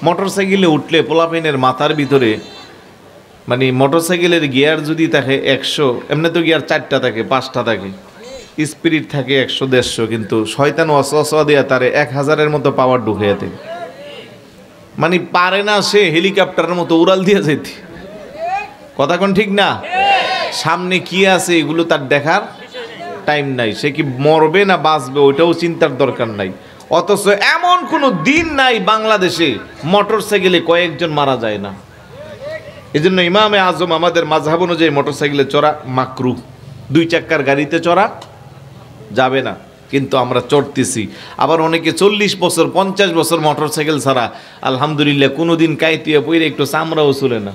মোটরসাইকেলে উঠলে পোলাপাইনের মাথার ভিতরে মানে মোটরসাইকেলের গিয়ার যদি থাকে 100, এমনি তো গিয়ার 4টা থাকে 5টা থাকে, স্পিরিট থাকে 100-150, কিন্তু শয়তান ওয়াসওয়াসা দিয়া তারে 1000-এর মতো পাওয়ার ঢুকিয়ে দেয়। মানে পারে না সে হেলিকপ্টারের মতো উড়াল দিয়ে যেতে। কথা কোন ঠিক না? সামনে কি আছে এগুলো তার দেখার টাইম নাই। সে কি মরবে না বাঁচবে ওইটাও চিন্তার দরকার নাই। অথচ এমন কোনো দিন নাই বাংলাদেশে মোটরসাইকেলে কয়েকজন মারা যায় না। এজন্য ইমামে আজম আমাদের মাযহাব অনুযায়ী মোটরসাইকেলে চড়া মাকরুহ, 2 চাক্কার গাড়িতে চড়া যাবে না, কিন্তু আমরা চড়তেছি। আবার অনেকে 40 বছর 50 বছর মোটরসাইকেল ছাড়া আলহামদুলিল্লাহ কোনোদিন কাইতিয়ে পইরে একটু চামড়াও চলে না,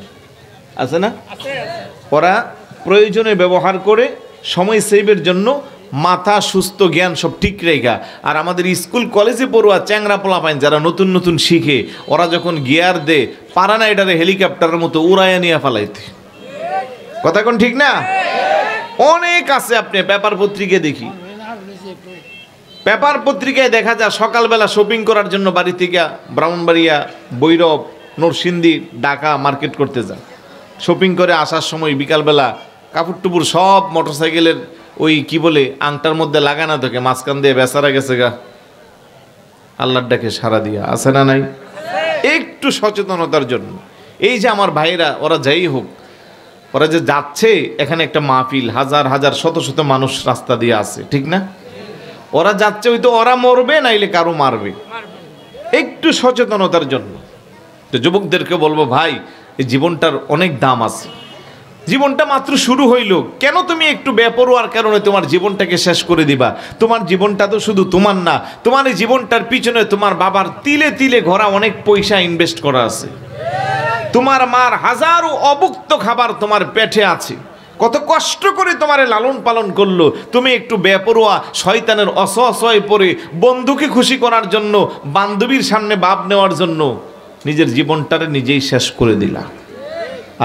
আছে না? ওরা প্রয়োজনে ব্যবহার করে সময় সেভের জন্য মাথা সুস্থ জ্ঞান সব ঠিক রেখা। আর আমাদের স্কুল কলেজে পড়ুয়া চ্যাংরা পোলাপাইন যারা নতুন নতুন শিখে, ওরা যখন গিয়ার দে পারা না এটারে হেলিকপ্টারের মতো উড়াইয়া নিয়ে ফেলাইতে। কথা কোন ঠিক না? অনেক আছে, আপনি পেপার পত্রিকায় দেখি, পেপার পত্রিকায় দেখা যায় সকালবেলা শপিং করার জন্য বাড়ি থেকে ব্রাহ্মণবাড়িয়া, বৈরব, নরসিংদী, ঢাকা মার্কেট করতে যায়। শপিং করে আসার সময় বিকালবেলা কাপড় টুপুর সব মোটরসাইকেলের ওই কি বলে আংটার মধ্যে লাগানো থাকে, মাঝখান দিয়ে বেচারা গেছে গা, আল্লাহর ডাকে সারা দিয়া, আছে না নাই? একটু সচেতনতার জন্য এই যে আমার ভাইরা ওরা যাই হোক, ওরা যে যাচ্ছে এখানে একটা মাহফিল, হাজার হাজার শত শত মানুষ রাস্তা দিয়ে আছে, ঠিক না? ওরা যাচ্ছে ওই তো ওরা মরবে নাইলে কারো মারবে, একটু সচেতনতার জন্য। তো যুবকদেরকে বলবো, ভাই এই জীবনটার অনেক দাম আছে, জীবনটা মাত্র শুরু হইল, কেন তুমি একটু বেপরোয়ার কারণে তোমার জীবনটাকে শেষ করে দিবা? তোমার জীবনটা তো শুধু তোমার না, তোমার এই জীবনটার পিছনে তোমার বাবার তিলে তিলে ঘোরা অনেক পয়সা ইনভেস্ট করা আছে, তোমার মার হাজারো অভুক্ত খাবার তোমার পেটে আছে, কত কষ্ট করে তোমারে লালন পালন করলো। তুমি একটু বেপরোয়া শয়তানের অসহায় পড়ে বন্ধুকে খুশি করার জন্য, বান্ধবীর সামনে ভাব নেওয়ার জন্য নিজের জীবনটারে নিজেই শেষ করে দিলা,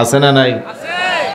আছে না নাই?